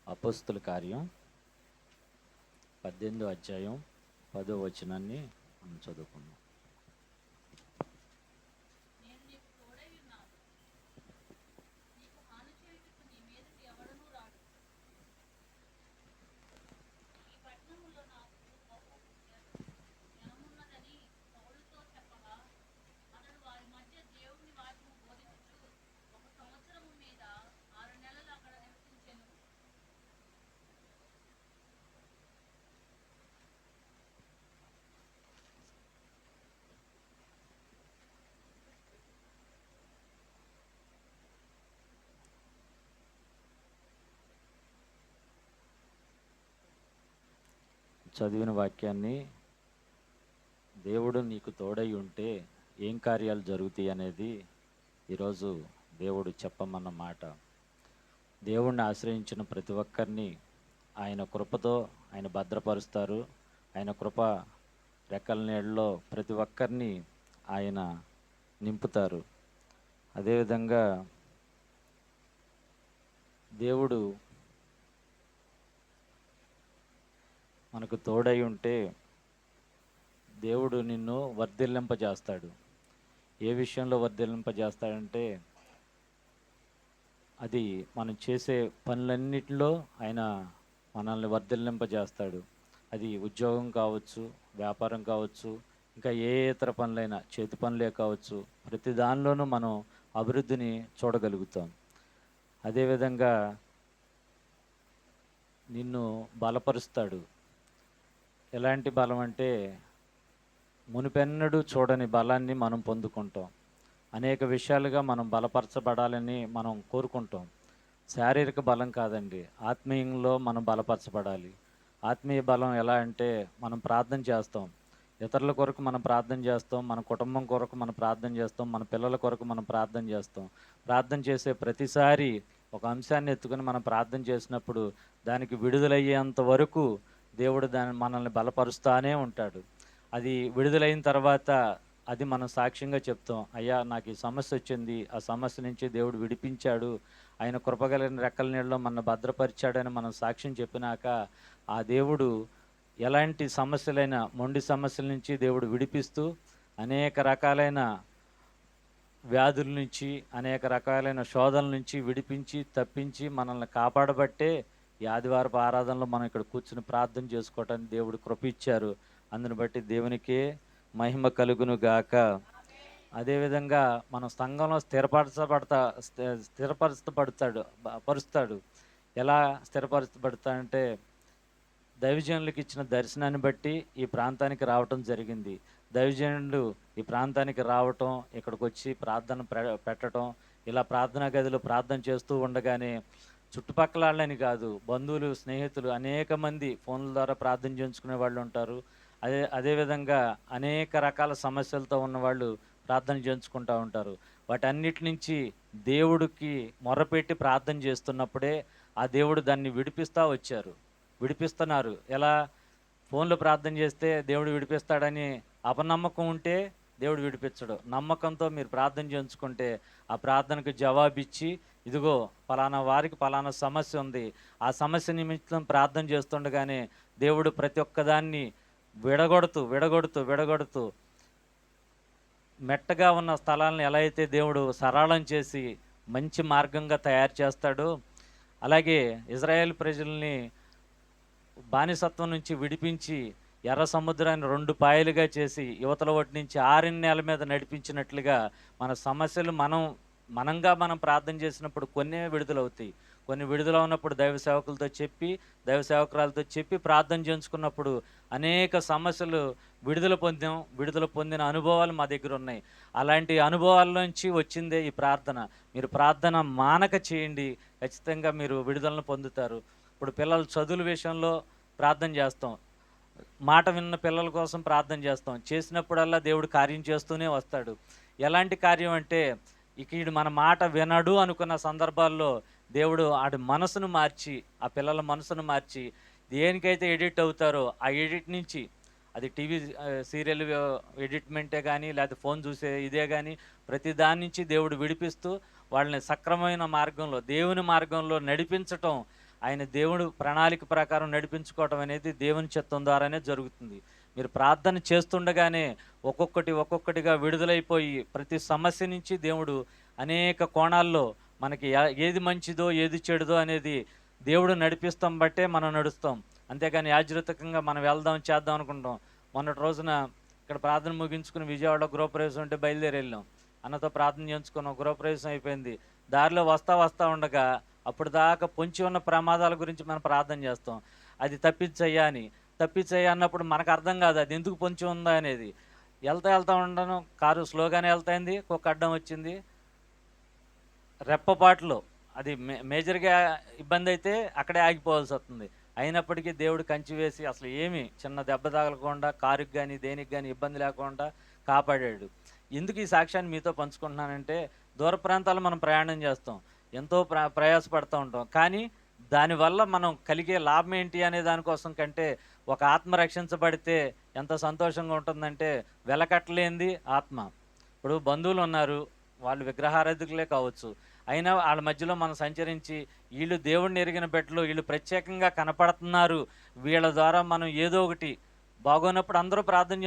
అపోస్తుల కార్యం 18వ అధ్యాయం 10వ వచనాన్ని మనం చదువుకుందాం. చదివిన వాక్యాన్ని దేవుడు నీకు తోడై ఉంటే ఏం కార్యాలు జరుగుతాయి అనేది ఈరోజు దేవుడు చెప్పమన్న మాట. దేవుణ్ణి ఆశ్రయించిన ప్రతి ఒక్కరిని ఆయన కృపతో ఆయన భద్రపరుస్తారు. ఆయన కృప రెక్కల నీళ్ళలో ప్రతి ఒక్కరిని ఆయన నింపుతారు. అదేవిధంగా దేవుడు మనకు తోడై ఉంటే దేవుడు నిన్ను వర్ధిల్లింపజేస్తాడు. ఏ విషయంలో వర్ధిల్లింపజేస్తాడంటే అది మనం చేసే పనులన్నిటిలో ఆయన మనల్ని వర్ధిల్లింపజేస్తాడు. అది ఉద్యోగం కావచ్చు, వ్యాపారం కావచ్చు, ఇంకా ఏ ఇతర పనులైనా చేతి పనులే కావచ్చు, ప్రతి దానిలోనూ మనం అభివృద్ధిని చూడగలుగుతాం. అదేవిధంగా నిన్ను బలపరుస్తాడు. ఎలాంటి బలం అంటే మునుపెన్నడూ చూడని బలాన్ని మనం పొందుకుంటాం. అనేక విషయాలుగా మనం బలపరచబడాలని మనం కోరుకుంటాం. శారీరక బలం కాదండి, ఆత్మీయంలో మనం బలపరచబడాలి. ఆత్మీయ బలం ఎలా అంటే మనం ప్రార్థన చేస్తాం, ఇతరుల కొరకు మనం ప్రార్థన చేస్తాం, మన కుటుంబం కొరకు మనం ప్రార్థన చేస్తాం, మన పిల్లల కొరకు మనం ప్రార్థన చేస్తాం. ప్రార్థన చేసే ప్రతిసారి ఒక అంశాన్ని ఎత్తుకుని మనం ప్రార్థన చేసినప్పుడు దానికి విడుదలయ్యేంత వరకు దేవుడు మనల్ని బలపరుస్తానే ఉంటాడు. అది విడుదలైన తర్వాత అది మనం సాక్ష్యంగా చెప్తాం, అయ్యా నాకు ఈ సమస్య వచ్చింది, ఆ సమస్య నుంచి దేవుడు విడిపించాడు, ఆయన కృపగలిగిన రెక్కల నీళ్ళలో మన భద్రపరిచాడని మనం సాక్ష్యం చెప్పినాక ఆ దేవుడు ఎలాంటి సమస్యలైన మొండి సమస్యల నుంచి దేవుడు విడిపిస్తూ అనేక రకాలైన వ్యాధుల నుంచి అనేక రకాలైన శోధనల నుంచి విడిపించి తప్పించి మనల్ని కాపాడబట్టే ఈ ఆదివారపు ఆరాధనలో మనం ఇక్కడ కూర్చుని ప్రార్థన చేసుకోవటానికి దేవుడు కృప ఇచ్చారు. అందుని బట్టి దేవునికే మహిమ కలుగును గాక. అదేవిధంగా మనం సంఘంలో పరుస్తాడు. ఎలా స్థిరపరచబడతాడంటే దైవజనులకు ఇచ్చిన దర్శనాన్ని బట్టి ఈ ప్రాంతానికి రావటం జరిగింది. దైవజనులు ఈ ప్రాంతానికి రావటం, ఇక్కడికి వచ్చి ప్రార్థన పెట్టడం, ఇలా ప్రార్థనా గదిలో ప్రార్థన చేస్తూ ఉండగానే చుట్టుపక్కల వాళ్ళని కాదు, బంధువులు, స్నేహితులు అనేక మంది ఫోన్ల ద్వారా ప్రార్థన చేయించుకునే వాళ్ళు ఉంటారు. అదేవిధంగా అనేక రకాల సమస్యలతో ఉన్నవాళ్ళు ప్రార్థన చేయించుకుంటూ ఉంటారు. వాటన్నిటి నుంచి దేవుడికి మొరపెట్టి ప్రార్థన చేస్తున్నప్పుడే ఆ దేవుడు దాన్ని విడిపిస్తున్నారు. ఎలా? ఫోన్లో ప్రార్థన చేస్తే దేవుడు విడిపిస్తాడని అపనమ్మకం ఉంటే దేవుడు విడిపించడు. నమ్మకంతో మీరు ప్రార్థన చేయించుకుంటే ఆ ప్రార్థనకు జవాబిచ్చి, ఇదిగో పలానా వారికి పలానా సమస్య ఉంది, ఆ సమస్య నిమిత్తం ప్రార్థన చేస్తుండగానే దేవుడు ప్రతి ఒక్కదాన్ని విడగొడుతూ మెట్టగా ఉన్న స్థలాలను ఎలా అయితే దేవుడు సరళం చేసి మంచి మార్గంగా తయారు చేస్తాడో, అలాగే ఇజ్రాయేల్ ప్రజల్ని బానిసత్వం నుంచి విడిపించి ఎర్ర సముద్రాన్ని 2 పాయలుగా చేసి యువతల ఒటి నుంచి 6 నేల మీద నడిపించినట్లుగా మన సమస్యలు మనం ప్రార్థన చేసినప్పుడు కొన్నే విడుదలవుతాయి. కొన్ని విడుదల ఉన్నప్పుడు దైవ సేవకురాలతో చెప్పి ప్రార్థన చేయించుకున్నప్పుడు అనేక సమస్యలు విడుదల పొందిన అనుభవాలు మా దగ్గర ఉన్నాయి. అలాంటి అనుభవాల నుంచి వచ్చిందే ఈ ప్రార్థన. మీరు ప్రార్థన మానక చేయండి, ఖచ్చితంగా మీరు విడుదలను పొందుతారు. ఇప్పుడు పిల్లల చదువుల విషయంలో ప్రార్థన చేస్తాం, మాట విన్న పిల్లల కోసం ప్రార్థన చేస్తాం. చేసినప్పుడల్లా దేవుడు కార్యం చేస్తూనే వస్తాడు. ఎలాంటి కార్యం అంటే, ఈడు మన మాట వినడు అనుకున్న సందర్భాల్లో దేవుడు ఆడి మనసును మార్చి, ఆ పిల్లల మనసును మార్చి, దేనికైతే ఎడిట్ అవుతారో ఆ ఎడిట్ నుంచి, అది టీవీ సీరియల్ ఎడిట్మెంటే కానీ లేకపోతే ఫోన్ చూసే ఇదే కానీ, ప్రతి దాని నుంచి దేవుడు విడిపిస్తూ వాళ్ళని సక్రమమైన మార్గంలో, దేవుని మార్గంలో నడిపించటం, ఆయన దేవుడు ప్రణాళిక ప్రకారం నడిపించుకోవటం అనేది దేవుని చిత్తం ద్వారానే జరుగుతుంది. మీరు ప్రార్థన చేస్తుండగానే ఒక్కొక్కటిగా విడుదలైపోయి ప్రతి సమస్య నుంచి దేవుడు అనేక కోణాల్లో మనకి ఏది మంచిదో ఏది చెడుదో అనేది దేవుడు నడిపిస్తాం బట్టే మనం నడుస్తాం. అంతేగాని యాదృచ్ఛికంగా మనం వెళ్దాం చేద్దాం అనుకుంటాం. మొన్నటి రోజున ఇక్కడ ప్రార్థన ముగించుకుని విజయవాడలో గృహప్రవేశం ఉంటే బయలుదేరి వెళ్ళాం. అన్నతో ప్రార్థన చేయించుకున్నాం. గృహప్రవేశం అయిపోయింది. దారిలో వస్తా ఉండగా అప్పుడు దాకా పొంచి ఉన్న ప్రమాదాల గురించి మనం ప్రార్థన చేస్తాం. అది తప్పించయ్యా అన్నప్పుడు మనకు అర్థం కాదు అది ఎందుకు పొంచి ఉందా అనేది. వెళ్తా ఉండను, కారు స్లోగానే వెళ్తాయింది, ఒక అడ్డం వచ్చింది. రెప్పపాటులో అది మేజర్గా ఇబ్బంది అయితే అక్కడే ఆగిపోవాల్సి వస్తుంది. అయినప్పటికీ దేవుడు కంచి వేసి అసలు ఏమీ చిన్న దెబ్బ తగలకుండా కారుకి కానీ దేనికి కానీ ఇబ్బంది లేకుండా కాపాడాడు. ఎందుకు ఈ సాక్ష్యాన్ని మీతో పంచుకుంటున్నానంటే, దూర ప్రాంతాల్లో మనం ప్రయాణం చేస్తాం, ఎంతో ప్రయాసపడుతూ ఉంటాం. కానీ దానివల్ల మనం కలిగే లాభం ఏంటి అనే దానికోసం కంటే ఒక ఆత్మ రక్షించబడితే ఎంత సంతోషంగా ఉంటుందంటే వెలకట్టలేనిది ఆత్మ. ఇప్పుడు బంధువులు ఉన్నారు, వాళ్ళు విగ్రహారాధకులే కావచ్చు, అయినా వాళ్ళ మధ్యలో మనం సంచరించి వీళ్ళు దేవుడిని ఎరిగిన బిడ్డలు, వీళ్ళు ప్రత్యేకంగా కనపడుతున్నారు, వీళ్ళ ద్వారా మనం ఏదో ఒకటి బాగోనప్పుడు అందరూ ప్రార్థన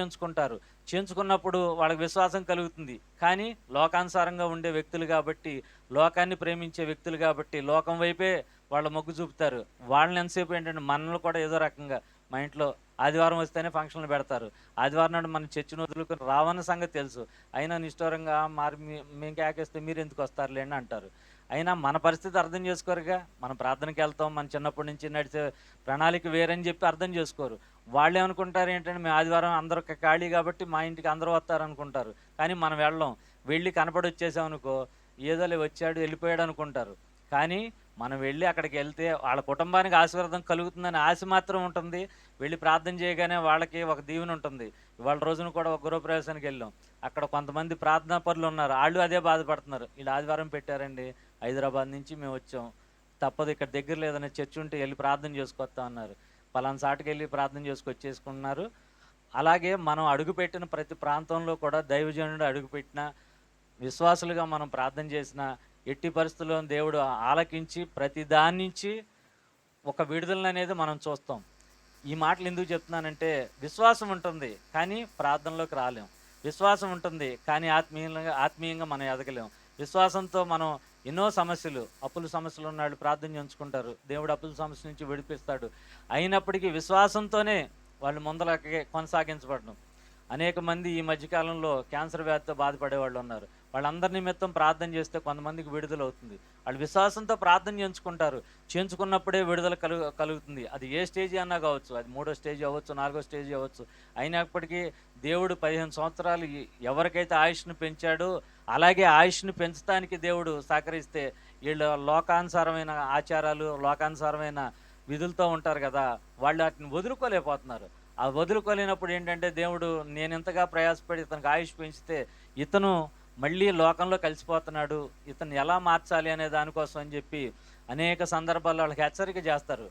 చేయించుకున్నప్పుడు వాళ్ళకి విశ్వాసం కలుగుతుంది. కానీ లోకానుసారంగా ఉండే వ్యక్తులు కాబట్టి, లోకాన్ని ప్రేమించే వ్యక్తులు కాబట్టి లోకం వైపే వాళ్ళ మొగ్గు చూపుతారు. వాళ్ళని ఎంతసేపు ఏంటంటే మనల్ని కూడా ఏదో రకంగా మా ఇంట్లో ఆదివారం వస్తేనే ఫంక్షన్లు పెడతారు. ఆదివారం నాడు మన చర్చిని వదులుకొని రావన్న సంగతి తెలుసు, అయినా నిష్ఠూరంగా మరి మేము కేకేస్తే మీరు ఎందుకు వస్తారులేండి అంటారు. అయినా మన పరిస్థితి అర్థం చేసుకోరుగా. మనం ప్రార్థనకి వెళ్తాం, మన చిన్నప్పటి నుంచి నడిచే ప్రణాళిక వేరని చెప్పి అర్థం చేసుకోరు. వాళ్ళు ఏమనుకుంటారు ఏంటంటే మేము ఆదివారం అందరూ ఖాళీ కాబట్టి మా ఇంటికి అందరూ వస్తారనుకుంటారు. కానీ మనం వెళ్ళి కనపడి వచ్చేసామనుకో ఏదోలే వచ్చాడు వెళ్ళిపోయాడు అనుకుంటారు. కానీ మనం వెళ్ళి అక్కడికి వెళ్తే వాళ్ళ కుటుంబానికి ఆశీర్వాదం కలుగుతుందని ఆశ మాత్రం ఉంటుంది. వెళ్ళి ప్రార్థన చేయగానే వాళ్ళకి ఒక దీవెన ఉంటుంది. ఇవాళ రోజున కూడా ఒక గృహప్రవేశానికి వెళ్ళాం. అక్కడ కొంతమంది ప్రార్థనా పరులు ఉన్నారు, వాళ్ళు అదే బాధపడుతున్నారు. వీళ్ళు ఆదివారం పెట్టారండి, హైదరాబాద్ నుంచి మేము వచ్చాం, తప్పదు ఇక్కడ దగ్గర లేదనే చర్చ్ ఉంటే వెళ్ళి ప్రార్థన చేసుకొస్తా అన్నారు. పలానా సాటికి వెళ్ళి ప్రార్థన చేసుకొచ్చేసుకున్నారు. అలాగే మనం అడుగుపెట్టిన ప్రతి ప్రాంతంలో కూడా దైవజనుడు అడుగుపెట్టిన విశ్వాసులుగా మనం ప్రార్థన చేసిన ఎట్టి పరిస్థితుల్లో దేవుడు ఆలకించి ప్రతి దాని నుంచి ఒక విడుదల అనేది మనం చూస్తాం. ఈ మాటలు ఎందుకు చెప్తున్నానంటే, విశ్వాసం ఉంటుంది కానీ ప్రార్థనలోకి రాలేం, విశ్వాసం ఉంటుంది కానీ ఆత్మీయంగా మనం ఎదగలేం. విశ్వాసంతో మనం ఎన్నో సమస్యలు, అప్పుల సమస్యలు ఉన్నాడు ప్రార్థన చేయించుకుంటారు, దేవుడు అప్పుల సమస్య నుంచి విడిపిస్తాడు. అయినప్పటికీ విశ్వాసంతోనే వాళ్ళు ముందలకి కొనసాగించబడడం. అనేక మంది ఈ మధ్యకాలంలో క్యాన్సర్ వ్యాధితో బాధపడే వాళ్ళు ఉన్నారు. వాళ్ళందరి నిమిత్తం ప్రార్థన చేస్తే కొంతమందికి విడుదల అవుతుంది. వాళ్ళు విశ్వాసంతో ప్రార్థన చేయించుకున్నప్పుడే విడుదల కలుగుతుంది. అది ఏ స్టేజీ అన్నా కావచ్చు, అది 3వ స్టేజీ అవ్వచ్చు, 4వ స్టేజీ అవ్వచ్చు. అయినప్పటికీ దేవుడు 15 సంవత్సరాలు ఎవరికైతే ఆయుష్ను పెంచాడో అలాగే ఆయుష్ను పెంచడానికి దేవుడు సహకరిస్తే వీళ్ళు లోకానుసారమైన ఆచారాలు, లోకానుసారమైన విధులతో ఉంటారు కదా, వాళ్ళు వాటిని వదులుకోలేకపోతున్నారు. ఆ వదులుకోలేనప్పుడు ఏంటంటే దేవుడు నేను ఎంతగా ప్రయాసపడి ఇతనికి ఆయుష్ పెంచితే ఇతను మళ్ళీ లోకంలో కలిసిపోతున్నాడు, ఇతను ఎలా మార్చాలి అనే దానికోసం అని చెప్పి అనేక సందర్భాల్లో వాళ్ళకి హెచ్చరిక చేస్తారు.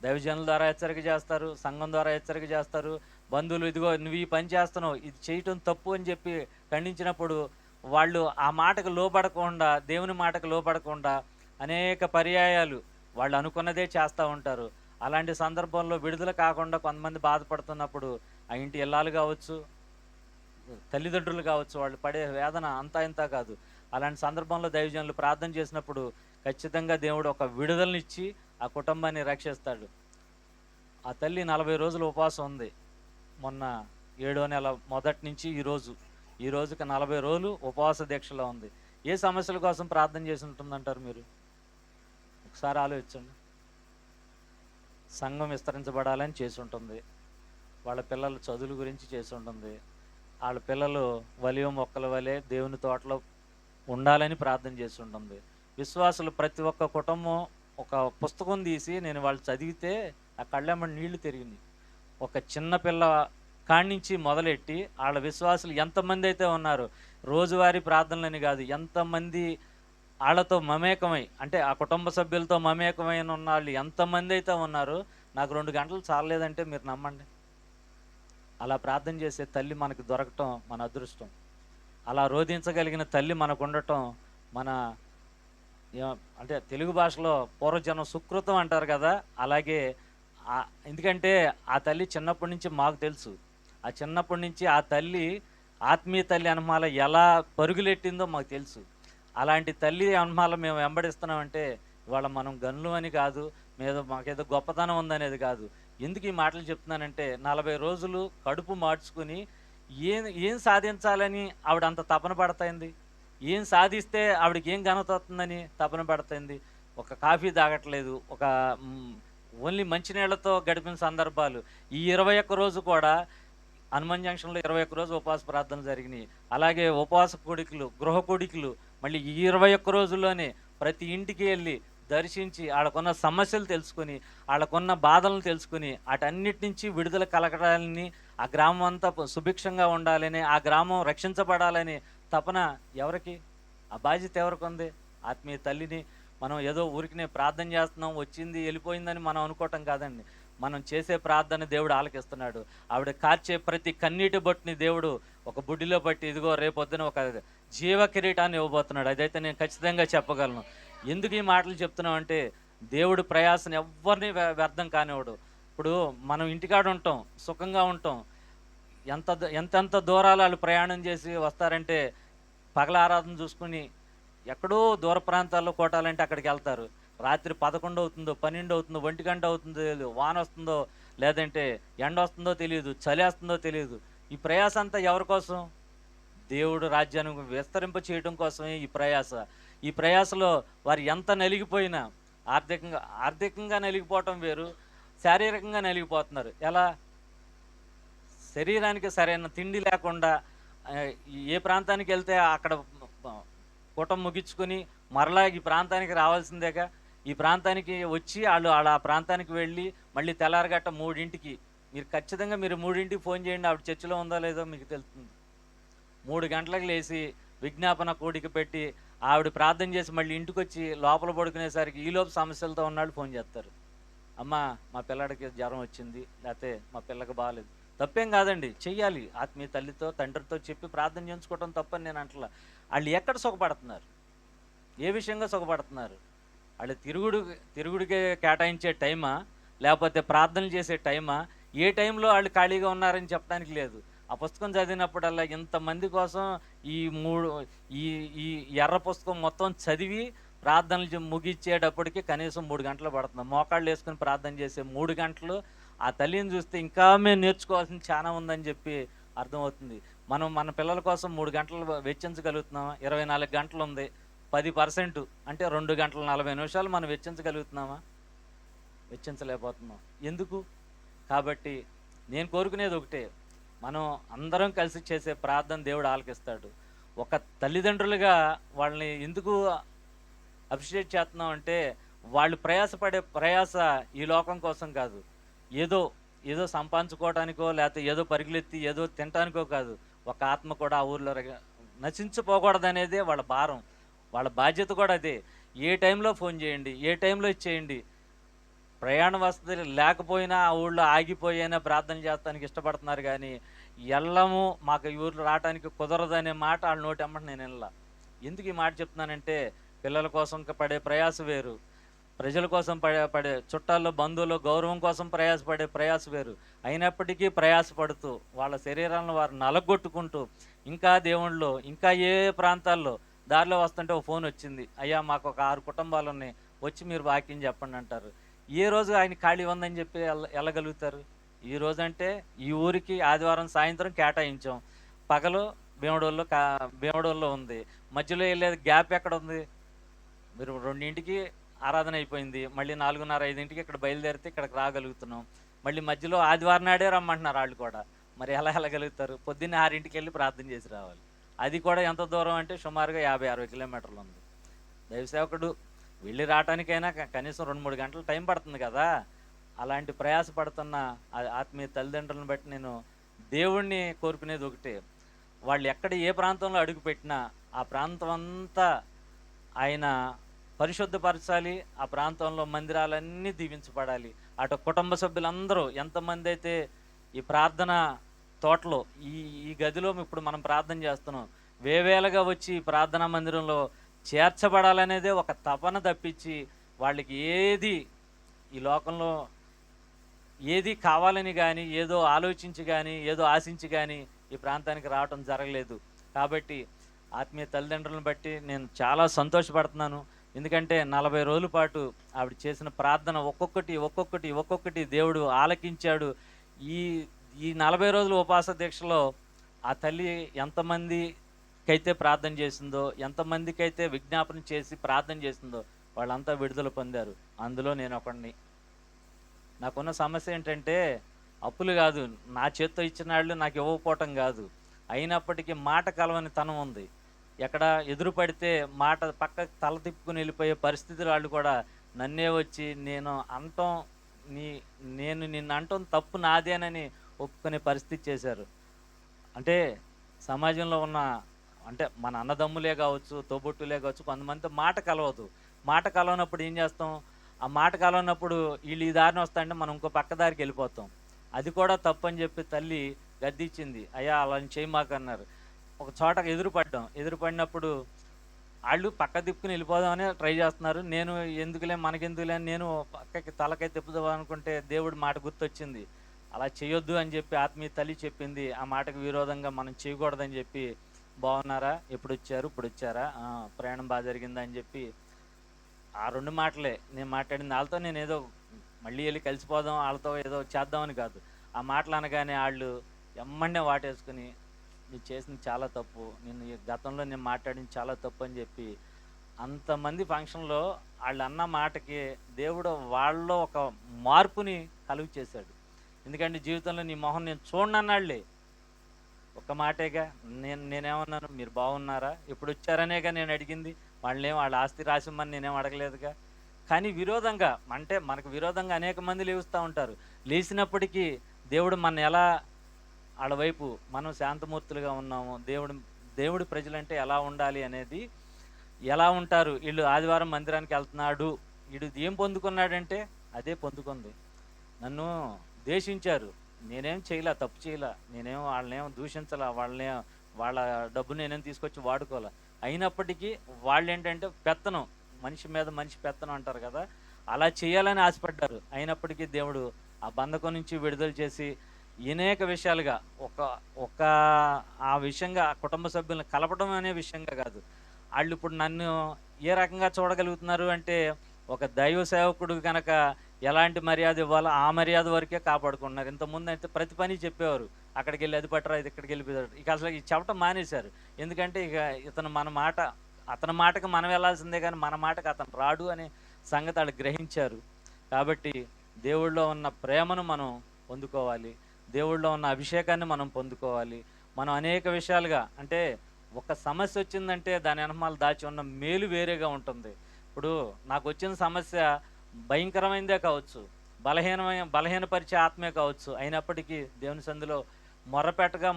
దైవజనుల ద్వారా హెచ్చరిక చేస్తారు, సంఘం ద్వారా హెచ్చరిక చేస్తారు. బంధువులు ఇదిగో నువ్వు ఈ పని చేస్తున్నావు, ఇది చేయటం తప్పు అని చెప్పి ఖండించినప్పుడు వాళ్ళు ఆ మాటకు లోపడకుండా, దేవుని మాటకు లోపడకుండా అనేక పర్యాయాలు వాళ్ళు అనుకున్నదే చేస్తూ ఉంటారు. అలాంటి సందర్భంలో విడుదల కాకుండా కొంతమంది బాధపడుతున్నప్పుడు ఆ ఇంటి ఇల్లాలు కావచ్చు, తల్లిదండ్రులు కావచ్చు, వాళ్ళు పడే వేదన అంతా ఇంత కాదు. అలాంటి సందర్భంలో దైవజనులు ప్రార్థన చేసినప్పుడు ఖచ్చితంగా దేవుడు ఒక విడుదలనిచ్చి ఆ కుటుంబాన్ని రక్షిస్తాడు. ఆ తల్లి 40 రోజులు ఉపవాసం ఉంది. మొన్న 7వ నెల మొదటి నుంచి ఈ రోజుకి 40 రోజులు ఉపవాస దీక్షలో ఉంది. ఏ సమస్యల కోసం ప్రార్థన చేసి ఉంటుందంటారు మీరు? ఒకసారి ఆలోచించండి. సంఘం విస్తరించబడాలని చేసి ఉంటుంది, వాళ్ళ పిల్లల చదువుల గురించి చేసి ఉంటుంది, వాళ్ళ పిల్లలు వలివ మొక్కల వలె దేవుని తోటలో ఉండాలని ప్రార్థన చేసి ఉంటుంది. విశ్వాసులు ప్రతి ఒక్క కుటుంబం ఒక పుస్తకం తీసి నేను వాళ్ళు చదివితే ఆ కళ్ళెమ్మడి నీళ్లు తిరిగింది. ఒక చిన్న పిల్ల కాణించి మొదలెట్టి వాళ్ళ విశ్వాసులు ఎంతమంది అయితే ఉన్నారు, రోజువారీ ప్రార్థనలని కాదు, ఎంతమంది వాళ్ళతో మమేకమై, అంటే ఆ కుటుంబ సభ్యులతో మమేకమైన ఉన్న వాళ్ళు ఎంతమంది అయితే ఉన్నారో, నాకు 2 గంటలు చాలలేదంటే మీరు నమ్మండి. అలా ప్రార్థన చేసే తల్లి మనకు దొరకటం మన అదృష్టం. అలా రోధించగలిగిన తల్లి మనకు ఉండటం మన అంటే తెలుగు భాషలో పూర్వజన్మ సుకృతం అంటారు కదా! అలాగే ఎందుకంటే ఆ తల్లి చిన్నప్పటి నుంచి మాకు తెలుసు. ఆ చిన్నప్పటి నుంచి ఆ తల్లి ఆత్మీయ తల్లి ఎనమాల ఎలా పరుగులెట్టిందో మాకు తెలుసు. అలాంటి తల్లి ఎనమాల మేము వెంబడిస్తున్నామంటే ఇవాళ మనం గనులు అని కాదు, మాకేదో గొప్పతనం ఉందనేది కాదు. ఎందుకు ఈ మాటలు చెప్తున్నానంటే 40 రోజులు కడుపు మార్చుకుని ఏం ఏం సాధించాలని ఆవిడ అంత తపన పడతాంది? ఏం సాధిస్తే ఆవిడకి ఏం ఘనత వస్తుందని తపన పడుతుంది? ఒక కాఫీ తాగట్లేదు. ఓన్లీ మంచినీళ్ళతో గడిపిన సందర్భాలు. ఈ 21 రోజు కూడా హనుమాన్ జంక్షన్‌లో 21 రోజు ఉపవాస ప్రార్థనలు జరిగినియి. అలాగే ఉపవాస కూడికలు, గృహ కూడికలు మళ్ళీ ఈ 21 రోజుల్లోనే ప్రతి ఇంటికి ఎళ్లి దర్శించి, ఆళ్ళకున్న సమస్యలు తెలుసుకొని, ఆళ్ళకున్న బాధలను తెలుసుకొని, ఆటన్నిటి నుంచి విడుదల కలగడాలని, ఆ గ్రామం అంతా సుభిక్షంగా ఉండాలని, ఆ గ్రామం రక్షించబడాలని తపన ఎవరికి? ఆ బాధ్యత ఎవరికుంది? ఆత్మీయ తల్లిని మనం ఏదో ఊరికినే ప్రార్థన చేస్తున్నాం, వచ్చింది, ఎళ్ళిపోయిందని మనం అనుకోవటం కాదండి. మనం చేసే ప్రార్థన దేవుడు ఆలకిస్తున్నాడు. ఆవిడ కార్చే ప్రతి కన్నీటి బొట్టుని దేవుడు ఒక బుడ్డిలో పట్టి, ఇదిగో రేపొద్దున ఒక జీవ కిరీటాన్ని ఇవ్వబోతున్నాడు. అదైతే నేను ఖచ్చితంగా చెప్పగలను. ఎందుకు ఈ మాటలు చెప్తున్నామంటే, దేవుడు ప్రయాసను ఎవ్వరిని వ్యర్థం కానివ్వడు. ఇప్పుడు మనం ఇంటికాడ ఉంటాం, సుఖంగా ఉంటాం. ఎంతెంత దూరాలు ఆళ్ళు ప్రయాణం చేసి వస్తారంటే, పగల ఆరాధన చూసుకొని ఎక్కడో దూర ప్రాంతాల్లో కొట్టాలంటే అక్కడికెళ్తారు. రాత్రి 11 అవుతుందో, 12 అవుతుందో, 1 గంట అవుతుందో తెలీదు. వానొస్తుందో, లేదంటే ఎండొస్తుందో తెలీదు, చలేస్తుందో తెలీదు. ఈ ప్రయాస అంతా ఎవరి కోసం? దేవుడు రాజ్యాన్ని విస్తరింప చేయడం కోసమే ఈ ప్రయాస. ఈ ప్రయాసలో వారు ఎంత నలిగిపోయినా ఆర్థికంగా నలిగిపోవటం వేరు, శారీరకంగా నలిగిపోతున్నారు. ఎలా? శరీరానికి సరైన తిండి లేకుండా ఏ ప్రాంతానికెళ్తే అక్కడ కూటం ముగించుకొని మరలా ఈ ప్రాంతానికి రావాల్సిందేగా. ఈ ప్రాంతానికి వచ్చి ఆళ్ళు ఆ ప్రాంతానికి వెళ్ళి మళ్ళీ తెల్లారగట్ట 3కి మీరు ఖచ్చితంగా 3కి ఫోన్ చేయండి. ఆవిడ చర్చిలో ఉందో లేదో మీకు తెలుస్తుంది. 3 గంటలకు లేసి విజ్ఞాపన కూడిక పెట్టి ఆవిడ ప్రార్థన చేసి మళ్ళీ ఇంటికొచ్చి లోపల పడుకునేసరికి ఈలోపు సమస్యలతో ఉన్నాళ్ళు ఫోన్ చేస్తారు. అమ్మా మా పిల్లాడికి జ్వరం వచ్చింది, లేకపోతే మా పిల్లకి బాగాలేదు. తప్పేం కాదండి, చెయ్యాలి. ఆత్మీయ తల్లితో తండ్రితో చెప్పి ప్రార్థన చేయించుకోవటం తప్పని నేను అంటలా. వాళ్ళు ఎక్కడ సుఖపడుతున్నారు? ఏ విషయంగా సుఖపడుతున్నారు? వాళ్ళు తిరుగుడికే కేటాయించే టైమా, లేకపోతే ప్రార్థనలు చేసే టైమా? ఏ టైంలో వాళ్ళు ఖాళీగా ఉన్నారని చెప్పడానికి లేదు. ఆ పుస్తకం చదివినప్పుడల్లా ఇంతమంది కోసం ఈ మూడు ఈ ఈ ఎర్ర పుస్తకం మొత్తం చదివి ప్రార్థనలు ముగిచ్చేటప్పటికి కనీసం 3 గంటలు పడుతుంది. మోకాళ్ళు వేసుకుని ప్రార్థన చేసే 3 గంటలు ఆ తల్లిని చూస్తే ఇంకా మేము నేర్చుకోవాల్సింది చాలా ఉందని చెప్పి అర్థమవుతుంది. మనం మన పిల్లల కోసం 3 గంటలు వెచ్చించగలుగుతున్నామా? 24 గంటలు ఉంది. 10% అంటే 2 గంటల 40 నిమిషాలు మనం వెచ్చించగలుగుతున్నామా? వెచ్చించలేకపోతున్నాం. ఎందుకు? కాబట్టి నేను కోరుకునేది ఒకటే, మనం అందరం కలిసి చేసే ప్రార్థన దేవుడు ఆలకిస్తాడు. ఒక తల్లిదండ్రులుగా వాళ్ళని ఎందుకు అప్రిషియేట్ చేస్తున్నాం అంటే, వాళ్ళు ప్రయాసపడే ప్రయాస ఈ లోకం కోసం కాదు. ఏదో ఏదో సంపాదించుకోవటానికో, లేకపోతే ఏదో పరుగులెత్తి ఏదో తినటానికో కాదు. ఒక ఆత్మ కూడా ఆ ఊర్లో నశించిపోకూడదనేదే వాళ్ళ భారం. వాళ్ళ బాధ్యత కూడా అదే. ఏ టైంలో ఫోన్ చేయండి, ఏ టైంలో ఇచ్చేయండి. ప్రయాణ వసతి లేకపోయినా ఆ ఊళ్ళో ఆగిపోయినా ప్రార్థన చేస్తానికి ఇష్టపడుతున్నారు కానీ, ఎళ్ళము మాకు ఈ ఊర్లో రావటానికి కుదరదనే మాట ఆళ్ళ నోటెమ్మట నేను వినలా. ఎందుకు ఈ మాట చెప్తున్నానంటే, పిల్లల కోసం పడే ప్రయాస వేరు, ప్రజల కోసం పడే చుట్టాల్లో, బంధువుల్లో గౌరవం కోసం ప్రయాసపడే ప్రయాస వేరు. అయినప్పటికీ ప్రయాసపడుతూ, వాళ్ళ శరీరాలను వారు నలగొట్టుకుంటూ, ఇంకా దేవుళ్ళో, ఇంకా ఏ ప్రాంతాల్లో దారిలో వస్తుంటే ఓ ఫోన్ వచ్చింది. అయ్యా మాకు ఒక 6 కుటుంబాలున్నాయి, వచ్చి మీరు వాక్యం చెప్పండి అంటారు. ఏ రోజు ఆయన ఖాళీ ఉందని చెప్పి వెళ్ళగలుగుతారు? ఈ రోజంటే ఈ ఊరికి ఆదివారం సాయంత్రం కేటాయించాం. పగలు భీమడోల్లో ఉంది. మధ్యలో వెళ్ళేది గ్యాప్ ఎక్కడుంది? మీరు 2కి ఆరాధన అయిపోయింది. మళ్ళీ 4:30, 5కి ఇక్కడ బయలుదేరితే ఇక్కడికి రాగలుగుతున్నాం. మళ్ళీ మధ్యలో ఆదివారం నాడే రమ్మంటున్నారు ఆళ్ళు కూడా. మరి ఎలా వెళ్ళగలుగుతారు? పొద్దున్నే 6కి వెళ్ళి ప్రార్థన చేసి రావాలి. అది కూడా ఎంత దూరం అంటే సుమారుగా 50-60 కిలోమీటర్లు ఉంది. దైవసేవకుడు వెళ్ళి రావటానికైనా కనీసం 2-3 గంటలు టైం పడుతుంది కదా. అలాంటి ప్రయాస పడుతున్న ఆత్మీయ తల్లిదండ్రులను బట్టి నేను దేవుణ్ణి కోరుకునేది ఒకటే, వాళ్ళు ఎక్కడ ఏ ప్రాంతంలో అడుగుపెట్టినా ఆ ప్రాంతం అంతా ఆయన పరిశుద్ధపరచాలి. ఆ ప్రాంతంలో మందిరాలన్నీ దీవించబడాలి. అటు కుటుంబ సభ్యులందరూ ఎంతమంది అయితే ఈ ప్రార్థన తోటలో ఈ ఈ గదిలో ఇప్పుడు మనం ప్రార్థన చేస్తున్నాం, వేవేలుగా వచ్చి ప్రార్థనా మందిరంలో చేర్చబడాలనేదే ఒక తపన తప్పించి వాళ్ళకి ఏది ఈ లోకంలో ఏది కావాలని గాని, ఏదో ఆలోచించి గాని, ఏదో ఆశించి గాని ఈ ప్రాంతానికి రావటం జరగలేదు. కాబట్టి ఆత్మీయ తల్లిదండ్రులను బట్టి నేను చాలా సంతోషపడుతున్నాను. ఎందుకంటే 40 రోజుల పాటు ఆవిడ చేసిన ప్రార్థన ఒక్కొక్కటి దేవుడు ఆలకించాడు. ఈ ఈ 40 రోజుల ఉపవాస దీక్షలో ఆ తల్లి ఎంతమందికైతే ప్రార్థన చేసిందో, ఎంతమందికైతే విజ్ఞాపన చేసి ప్రార్థన చేసిందో వాళ్ళంతా విడుదల పొందారు. అందులో నేనొకడిని. నాకున్న సమస్య ఏంటంటే, అప్పులు గాదు. నా చేత్తో ఇచ్చినాళ్ళు నాకు ఇవ్వకపోవటం గాదు. అయినప్పటికీ మాట కలవని తనం ఉంది. ఎక్కడ ఎదురు పడితే మాట పక్కకి తల తిప్పుకొని వెళ్ళిపోయే పరిస్థితులు ఆళ్ళు కూడా నన్నే వచ్చి నీ నేను నిన్ను అంటం తప్పు నాదేనని ఒప్పుకునే పరిస్థితి చేశారు. అంటే సమాజంలో ఉన్న అంటే మన అన్నదమ్ములే గావచ్చు, తోబుట్టువులే గావచ్చు, కొంతమందితో మాట కలవదు. మాట కలవనప్పుడు ఏం చేస్తాం? ఆ మాట కలవనప్పుడు ఈళ్ళు ఈ దారిన వస్తాంటే మనం ఇంకో పక్క దారికి వెళ్ళిపోతాం. అది కూడా తప్పని చెప్పి తల్లి గద్దిచ్చింది. "అయ్యా! అలా చేయమాకన్నారు." ఒక చోట ఎదురుపడ్డాం. ఎదురుపడినప్పుడు ఆళ్ళు పక్క తిప్పుకొని వెళ్ళిపోదామని ట్రై చేస్తున్నారు. నేను మనకెందుకులే అని నేను పక్కకి తలకాయ తిప్పుదాం అనుకుంటే దేవుడి మాట గుర్తొచ్చింది. అలా చేయొద్దు అని చెప్పి ఆత్మీయ తల్లి చెప్పింది. ఆ మాటకు విరోధంగా మనం చేయకూడదని చెప్పి, "బాగున్నారా? ఎప్పుడొచ్చారు? ఇప్పుడొచ్చారా? ప్రయాణం బా జరిగిందా?" అని చెప్పి ఆ 2 మాటలే నేను మాట్లాడింది. ఆళ్ళతో నేనేదో మళ్ళీ ఎళ్లి కలిసిపోదాం, ఆళ్ళతో ఏదో చేద్దామని కాదు. ఆ మాటలు అనగానే ఆళ్ళు ఎమ్మటనే వాటేసుకొని, "నువ్వు చేసింది చాలా తప్పు. ఈ గతంలో నేను మాట్లాడింది చాలా తప్పు" అని చెప్పి అంతమంది ఫంక్షన్‌లో ఆళ్ళన్న మాటకి దేవుడు వాళ్ళలో ఒక మార్పుని కలుగ చేశాడు. ఎందుకంటే జీవితంలో నీ మొహం నేను చూడనన్నాడులే. ఒక్క మాటేగా. నేనేమన్నాను? "మీరు బాగున్నారా? ఎప్పుడొచ్చారనేగా నేను అడిగింది. వాళ్ళ ఆస్తి రాసిమ్మని నేనేం అడగలేదుగా." కానీ విరోధంగా అంటే మనకు విరోధంగా అనేక మంది లేవుస్తా ఉంటారు. లేసినప్పటికీ దేవుడు మనల్ని ఎలా ఆళ్ళ వైపు మనం శాంతమూర్తులుగా ఉన్నాము. దేవుడి ప్రజలంటే ఎలా ఉండాలి అనేది, ఎలా ఉంటారు ఈళ్ళు ఆదివారం మందిరానికెళ్తున్నాడు. ఈడు ఏం పొందుకున్నాడంటే అదే పొందుకుంది. నన్ను ద్వేషించారు. నేనేం చేయలా, తప్పు చేయలా. వాళ్ళనేం దూషించలా. వాళ్ళ డబ్బు నేనేం తీసుకొచ్చి వాడుకోలా. అయినప్పటికీ వాళ్ళేంటంటే పెత్తనం, మనిషి మీద మనిషి పెత్తనం అంటారు కదా! అలా చేయాలని ఆశపడ్డారు. అయినప్పటికీ దేవుడు ఆ బంధకం నుంచి విడుదల చేసి అనేక విషయాలుగా ఒక ఒక ఆ విషయంగా కుటుంబ సభ్యులను కలపడం అనే విషయంగా కాదు. ఆళ్ళిప్పుడు నన్ను ఏ రకంగా చూడగలుగుతున్నారు అంటే, ఒక దైవ సేవకుడు గనక ఎలాంటి మర్యాద ఇవ్వాలో ఆ మర్యాద వరకే కాపాడుకుంటున్నారు. ఇంతకుముందయితే ప్రతి పని చెప్పేవారు. అక్కడికెళ్ళి అది పట్టురా, ఇది ఇక్కడికెళ్ళి ఇక అసలు ఈ చెప్పటం మానేశారు. ఎందుకంటే ఇక అతని మాటకి మనం వెళ్ళాల్సిందే గానీ, మన మాటకి అతను రాడు అనే సంగతి ఆళ్ళు గ్రహించారు. కాబట్టి దేవుడిలో ఉన్న ప్రేమను మనం పొందుకోవాలి. దేవుడిలో ఉన్న అభిషేకాన్ని మనం పొందుకోవాలి. మనం అనేక విషయాలుగా అంటే ఒక సమస్యొచ్చిందంటే దాని ఎనకమాల దాచి ఉన్న మేలు వేరేగా ఉంటుంది. ఇప్పుడు నాకొచ్చిన సమస్య భయంకరమైనదే కావచ్చు. బలహీనపరిచే ఆత్మే కావచ్చు. అయినప్పటికీ దేవుని సందులో మొరపెట్టగా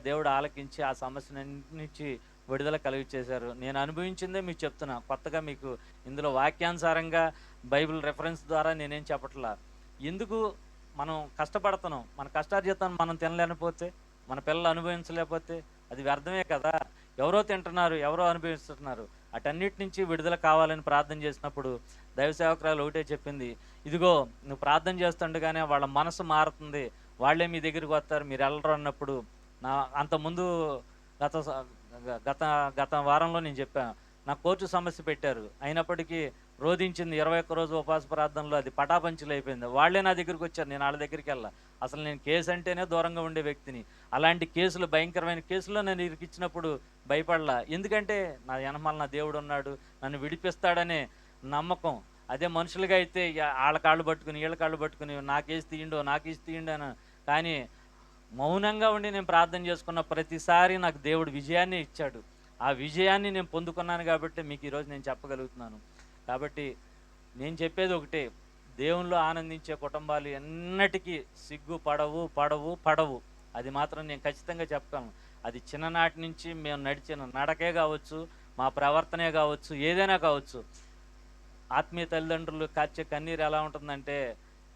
దేవుడు ఆలకించి ఆ సమస్యనన్నిటి నుంచి విడుదల కలుగచేశారు. నేను అనుభవించిందే మీకు చెప్తున్నా. కొత్తగా మీకు ఇందులో వాక్యానుసారంగా బైబిల్ రెఫరెన్స్ ద్వారా నేనేం చెప్పట్లా. ఎందుకు మనం కష్టపడుతున్నాం. మన కష్టార్జితాన్ని మనం తినలేకపోతే, మన పిల్లలు అనుభవించలేకపోతే అది వ్యర్థమే కదా! ఎవరో తింటున్నారు, ఎవరో అనుభవిస్తున్నారు. అటన్నిటి నుంచి విడుదల కావాలని ప్రార్థన చేసినప్పుడు దైవ సేవకురాలు ఒకటే చెప్పింది. "ఇదిగో నువ్వు ప్రార్థన చేస్తుండగానే వాళ్ళ మనసు మారుతుంది. వాళ్ళే మీ దగ్గరికి వస్తారు. మీరెళ్ళరు" అన్నప్పుడు నా అంతకుముందు గత స గ గత గత వారంలో నేను చెప్పాను. నాకు కోర్టు సమస్య పెట్టారు. అయినప్పటికీ రోధించింది 21 రోజు ఉపవాస ప్రార్థనలో అది పటాపంచలైపోయింది. వాళ్ళే నా దగ్గరికొచ్చారు. నేను ఆళ్ళ దగ్గరికెళ్ళా. అసలు నేను కేస్ అంటేనే దూరంగా ఉండే వ్యక్తిని. అలాంటి కేసులు భయంకరమైన కేసులో నన్ను ఇరికిచ్చినప్పుడు భయపడలా. ఎందుకంటే నా ఎనకమాల నా దేవుడున్నాడు. నన్ను విడిపిస్తాడనే నమ్మకం. అదే మనుషులుగా అయితే ఆళ్ళ కాళ్ళు పట్టుకుని, ఈళ్ళ కాళ్ళు పట్టుకుని నా కేసు తీయండి అని. కానీ మౌనంగా ఉండి నేను ప్రార్థన చేసుకున్న ప్రతిసారి నాకు దేవుడు విజయాన్ని ఇచ్చాడు. ఆ విజయాన్ని నేను పొందుకున్నాను గాబట్టే మీకు ఈరోజు నేను చెప్పగలుగుతున్నాను. కాబట్టి నేను చెప్పేది ఒకటే. దేవునిలో ఆనందించే కుటుంబాలు ఎన్నటికీ పడవు. అది మాత్రం నేను ఖచ్చితంగా చెప్పగలను. అది చిన్ననాటి నుంచి మేము నడిచిన నడకే గావచ్చు, మా ప్రవర్తనే గావచ్చు, ఏదైనా కావచ్చు. ఆత్మీయ తల్లిదండ్రులు కార్చే కన్నీరు ఎలా ఉంటుందంటే,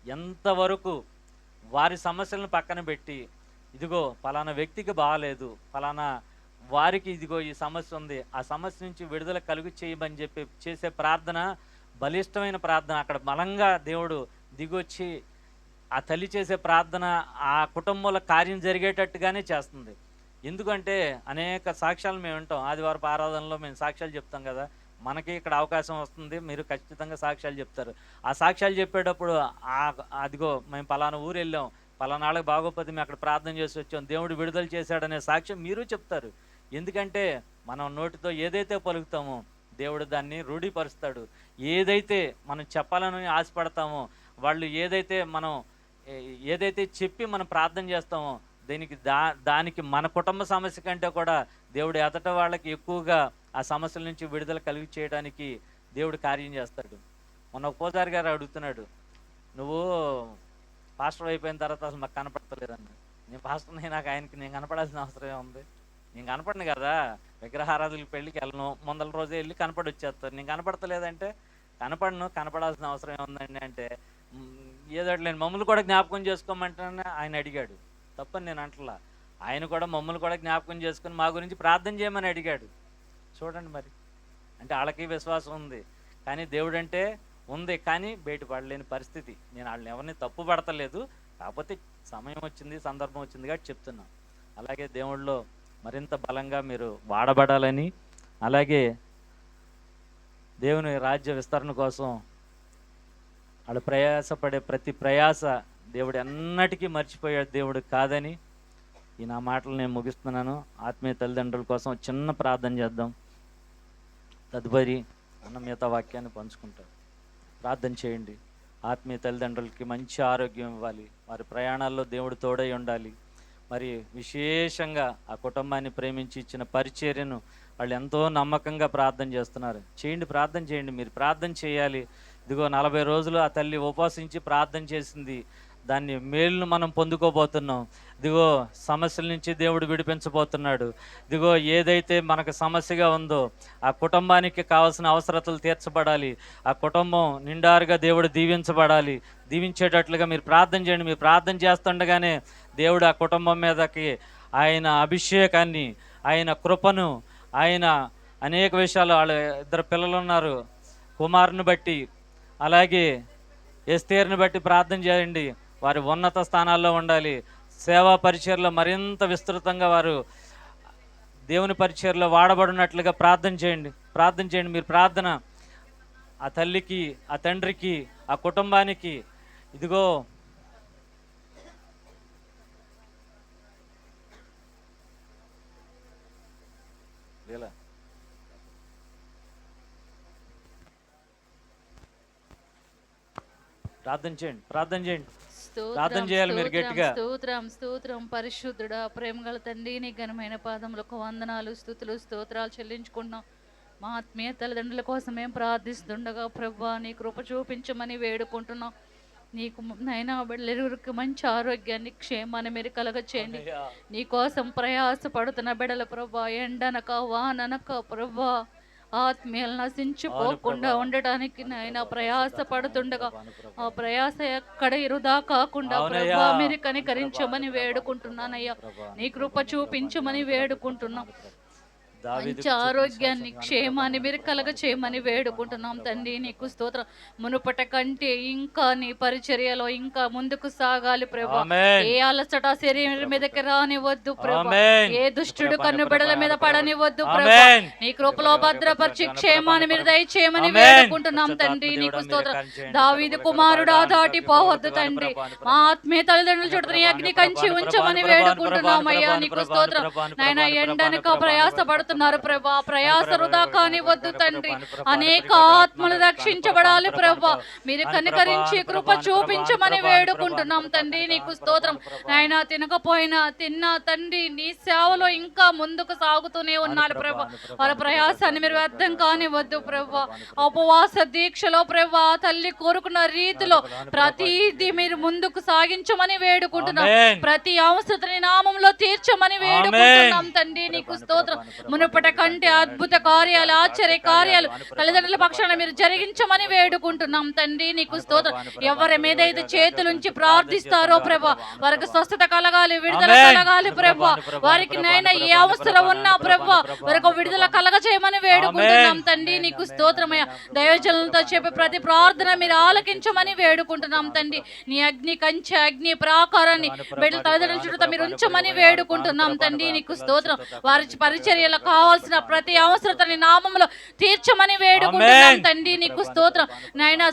ఎంతవరకు వారి సమస్యలను పక్కన పెట్టి, ఇదిగో పలానా వ్యక్తికి బాలేదు, పలానా వారికి ఇదిగో ఈ సమస్య ఉంది, ఆ సమస్య నుంచి విడుదల కలుగు చేయమని చెప్పి చేసే ప్రార్థన బలిష్టమైన ప్రార్థన. అక్కడ బలంగా దేవుడు దిగొచ్చి ఆ తల్లి చేసే ప్రార్థన ఆ కుటుంబంలో కార్యం జరిగేటట్టుగానే చేస్తుంది. ఎందుకంటే అనేక సాక్ష్యాలు మేము వింటాం. ఆదివారపు ఆరాధనలో మేము సాక్ష్యాలు చెప్తాం కదా, మనకి ఇక్కడ అవకాశం వస్తుంది, మీరు ఖచ్చితంగా సాక్ష్యాలు చెప్తారు. ఆ సాక్ష్యాలు చెప్పేటప్పుడు అదిగో మేము పలానా ఊరు వెళ్ళాం, పలానాళ్ళకి బాగోపోతే మేము అక్కడ ప్రార్థన చేసి వచ్చాం, దేవుడు విడుదల చేశాడనే సాక్ష్యం మీరు చెప్తారు. ఎందుకంటే మనం నోటితో ఏదైతే పలుకుతామో దేవుడు దాన్ని రూఢీపరుస్తాడు. ఏదైతే మనం చెప్పాలని ఆశపడతామో, వాళ్ళు ఏదైతే చెప్పి మనం ప్రార్థన చేస్తామో దానికి మన కుటుంబ సమస్య కంటే కూడా దేవుడు ఎదట వాళ్ళకి ఎక్కువగా ఆ సమస్యల నుంచి విడుదల కలిగి చేయడానికి దేవుడు కార్యం చేస్తాడు. మొన్న పూజారి గారు అడుగుతున్నాడు, నువ్వు పాస్టర్ అయిపోయిన తర్వాత అసలు మాకు కనపడతలేదన్న. నేను పాస్టర్ని, నాకు ఆయనకి నేను కనపడాల్సిన అవసరం ఏముంది? నేను కనపడను కదా, విగ్రహారాధులకు పెళ్ళికి వెళ్ళను, ముందల రోజే వెళ్ళి కనపడి వచ్చేస్తారు. నేను కనపడతలేదంటే కనపడాల్సిన అవసరం ఏముందండి అంటే, ఏదో నేను మమ్మల్ని కూడా జ్ఞాపకం చేసుకోమంటానని ఆయన అడిగాడు. తప్పని నేను అంటలా, ఆయన కూడా మమ్మల్ని కూడా జ్ఞాపకం చేసుకుని మా గురించి ప్రార్థన చేయమని అడిగాడు. చూడండి మరి, అంటే వాళ్ళకి విశ్వాసం ఉంది, కానీ దేవుడు అంటే ఉంది, కానీ బయటపడలేని పరిస్థితి. నేను వాళ్ళని ఎవరిని తప్పు పడతలేదు, కాకపోతే సమయం వచ్చింది, సందర్భం వచ్చింది కాబట్టి చెప్తున్నాను. అలాగే దేవుళ్ళలో మరింత బలంగా మీరు వాడబడాలని, అలాగే దేవుని రాజ్య విస్తరణ కోసం వాళ్ళు ప్రయాసపడే ప్రతి ప్రయాస దేవుడు ఎన్నటికీ మర్చిపోయే దేవుడు కాదని ఈ నా మాటలు నేను ముగిస్తున్నాను. ఆత్మీయ తల్లిదండ్రుల కోసం చిన్న ప్రార్థన చేద్దాం, తదుపరి అన్న మిగతా వాక్యాన్ని పంచుకుంటారు. ప్రార్థన చేయండి. ఆత్మీయ తల్లిదండ్రులకి మంచి ఆరోగ్యం ఇవ్వాలి, వారి ప్రయాణాల్లో దేవుడు తోడై ఉండాలి. మరి విశేషంగా ఆ కుటుంబాన్ని ప్రేమించి ఇచ్చిన పరిచర్యను వాళ్ళు ఎంతో నమ్మకంగా ప్రార్థన చేస్తున్నారు. ప్రార్థన చేయండి, మీరు ప్రార్థన చేయాలి. ఇదిగో 40 రోజులు ఆ తల్లి ఉపవాసించి ప్రార్థన చేసింది, దాన్ని మేలును మనం పొందుకోబోతున్నాం. ఇదిగో సమస్యల నుంచి దేవుడు విడిపించబోతున్నాడు. ఇదిగో ఏదైతే మనకు సమస్యగా ఉందో ఆ కుటుంబానికి కావాల్సిన అవసరతలు తీర్చబడాలి, ఆ కుటుంబం నిండారుగా దేవుడు దీవించబడాలి. దీవించేటట్లుగా మీరు ప్రార్థన చేయండి. మీరు ప్రార్థన చేస్తుండగానే దేవుడు ఆ కుటుంబం మీదకి ఆయన అభిషేకాన్ని, ఆయన కృపను, ఆయన అనేక విషయాలు, వాళ్ళ 2 పిల్లలు ఉన్నారు, కుమారుని బట్టి అలాగే ఎస్తేరుని బట్టి ప్రార్థన చేయండి. వారి ఉన్నత స్థానాల్లో ఉండాలి. సేవా పరిచర్లో మరింత విస్తృతంగా వారు దేవుని పరిచర్లో వాడబడినట్లుగా ప్రార్థన చేయండి. మీరు ప్రార్థన ఆ తల్లికి, ఆ తండ్రికి, ఆ కుటుంబానికి ఇదిగో ప్రార్థన చేయాలి మీరు గట్టిగా. స్తోత్రం పరిశుద్ధుడా, ప్రేమగల తండ్రి, నీ ఘనమైన పాదములకు వందనాలు, స్తుతులు, స్తోత్రాలు చెల్లించుకున్నాం. మా ఆత్మీయ తల్లిదండ్రుల కోసం మేము ప్రార్థిస్తుండగా ప్రభువా నీ కృప చూపించమని వేడుకుంటున్నాం. నీకు నైనా బిడ్డలెరువురికి మంచి ఆరోగ్యాన్ని, క్షేమాన్ని మీరు కలగచేయండి. నీ కోసం ప్రయాస పడుతున్న బిడ్డల ప్రభా, ఎండనక వాననక ప్రభా ఆత్మీయులు నశించిపోకుండా ఉండటానికి నాయన ప్రయాస పడుతుండగా ఆ ప్రయాస ఎక్కడ వృధా కాకుండా ప్రభా మీరు కనికరించమని వేడుకుంటున్నానయ్యా. నీ కృప చూపించమని వేడుకుంటున్నాం. మంచి ఆరోగ్యాన్ని, క్షేమాన్ని మీరు కలగ చేయమని వేడుకుంటున్నాం తండ్రి. నీకు స్తోత్రం. మునుపటి కంటే ఇంకా నీ పరిచర్యలో ఇంకా ముందుకు సాగాలి ప్రభా. ఏ అలసట శరీరం మీదకి రానివద్దు ప్రభా, ఏ దుష్టుడు కన్నుబిడల మీద పడనివద్దు ప్రభా. నీ కృపలో భద్రపరిచి క్షేమాన్ని మీరు దయచేయమని వేడుకుంటున్నాం తండ్రి. నీకు స్తోత్రం. దావీదు కుమారుడా దాటిపోవద్దు తండ్రి. మా ఆత్మీయ తల్లిదండ్రులు చుట్టూ అగ్ని కంచి ఉంచమని వేడుకుంటున్నాం అయ్యా. నీకు స్తోత్రం. నాయన ఎండనక ప్రయాసపడుతున్నారు ప్రభా, ప్రయాస వృధా కానివద్దు తండ్రి. అనేక ఆత్మలు రక్షించబడాలి ప్రభా, మీరు కనికరించి కృప చూపించమని వేడుకుంటున్నాం తండ్రి. నీకు స్తోత్రం. నాయన తినకపోయినా తిన్నా తండ్రి, నీ సేవలో ఇంకా ముందుకు సాగుతూనే ఉన్నారు ప్రభా. వారి ప్రయాసాన్ని మీరు వ్యర్థం కానివద్దు ప్రభా. ఉపవాస దీక్షలో ప్రభా తల్లి కోరుకున్న రీతిలో ప్రతిదీ మీరు ముందుకు సాగించమని వేడుకుంటున్నాం. ప్రతి అవసరతని నామంలో తీర్చమని వేడుకుంటున్నాం తండ్రి. నీకు స్తోత్రం. మునుపటి కంటే అద్భుత కార్యాలు, ఆశ్చర్య కార్యాలు తల్లిదండ్రుల పక్షాన మీరు జరిగించమని వేడుకుంటున్నాం తండ్రి. నీకు స్తోత్రం. ఎవరి మీద అయితే చేతులుంచి ప్రార్థిస్తారో ప్రభా, వారికి స్వస్థత కలగాలి, విడుదల కలగాలి ప్రభా. వారికి నైనా ఏ అవసరం ఉన్నా ప్రభా, వారికి విడుదల కలగజేయమని వేడుకుంటున్నాం తండ్రి. నీకు స్తోత్రమయ్య. దైవజనులతో చెప్పే ప్రతి ప్రార్థన మీరు ఆలకించమని వేడుకుంటున్నాం తండ్రి. నీ అగ్ని కంచె, అగ్ని ప్రాకారాన్ని బిడ్డల తల్లిదండ్రుల చుట్టూ మీరు ఉంచమని వేడుకుంటున్నాం తండ్రి. నీకు స్తోత్రం. వారి పరిచర్యలకు కావాల్సిన ప్రతి అవసరతని నామములో తీర్చమని వేడుకుంటున్నాం తండ్రి. నీకు స్తోత్రం. నాయన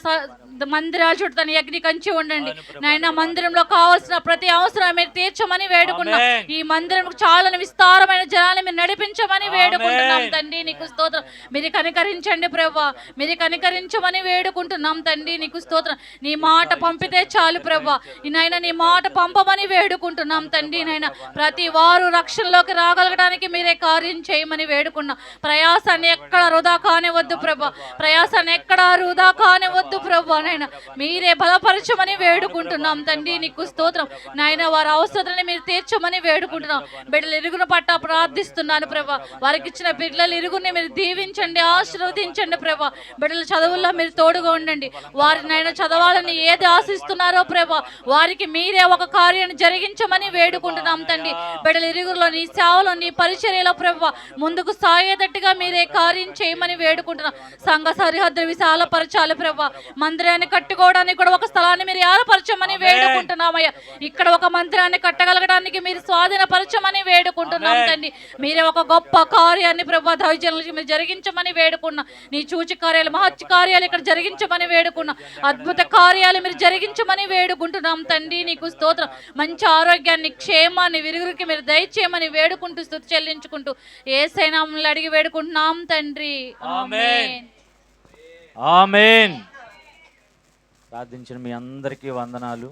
మందిరాల చుట్టూ తన అగ్ని కంచి ఉండండి నాయన. మందిరంలో కావాల్సిన ప్రతి అవసరం మీరు తీర్చమని వేడుకున్నాం. ఈ మందిరం చాలా విస్తారమైన జనాన్ని మీరు నడిపించమని వేడుకుంటున్నాం తండ్రి. నీకు స్తోత్రం. మీరు కనికరించండి ప్రభా, మీరు కనికరించమని వేడుకుంటున్నాం తండ్రి. నీకు స్తోత్రం. నీ మాట పంపితే చాలు ప్రభా. నాయన నీ మాట పంపమని వేడుకుంటున్నాం తండ్రి. నాయన ప్రతి వారు రక్షణలోకి రాగలగడానికి మీరే కార్యం చేయమని వేడుకున్నాం. ప్రయాసాన్ని ఎక్కడ వృధా కానివద్దు ప్రభా, ప్రయాసాన్ని ఎక్కడ వృధా కానివద్దు ప్రభా. నాయన మీరే బలపరచమని వేడుకుంటున్నాం తండ్రి. నీకు స్తోత్రం. నాయన వారి అవసరాన్ని మీరు తీర్చమని వేడుకుంటున్నాం. బిడ్డలు ఇరుగును పట్ట ప్రార్థిస్తున్నాను ప్రభా. వారికి ఇచ్చిన బిడ్డల ఇరుగుని మీరు దీవించండి, ఆశీర్వదించండి ప్రభా. బిడ్డల చదువుల్లో మీరు తోడుగా ఉండండి. వారిని నాయన చదవాలని ఏది ఆశిస్తున్నారో ప్రభా, వారికి మీరే ఒక కార్యాన్ని జరిగించమని వేడుకుంటున్నాం తండ్రి. బిడ్డల ఇరుగులో నీ సేవలో నీ పరిచర్యలో ప్రభా ముందుకు సాగేటట్టుగా మీరే కార్యం చేయమని వేడుకుంటున్నాం. సంఘ సరిహద్దులు విశాలపరచాలి ప్రభా. మందిరాన్ని కట్టుకోవడానికి కూడా ఒక స్థలాన్ని మీరు ఏర్పరచమని వేడుకుంటున్నామయ్యా. ఇక్కడ ఒక మందిరాన్ని కట్టగలగడానికి మీరు స్వాధీనపరచమని వేడుకుంటున్నాం తండ్రి. మీరే ఒక గొప్ప కార్యాన్ని ప్రభా దైవజనులకి మీరు జరిగించమని వేడుకున్నాం. నీ చూచి కార్యాలు, మహత్య కార్యాలు ఇక్కడ జరిగించమని వేడుకున్నాం. అద్భుత కార్యాలు మీరు జరిగించమని వేడుకుంటున్నాం తండ్రి. నీకు స్తోత్రం. మంచి ఆరోగ్యాన్ని, క్షేమాన్ని, విరుగురికి మీరు దయచేయమని వేడుకుంటూ స్తుతి చెల్లించుకుంటూ యేసయ్య నామములో అడిగి వేడుకుంటున్నాం తండ్రి. ఆమేన్. ఆమేన్. ప్రార్థించిన మీ అందరికీ వందనాలు.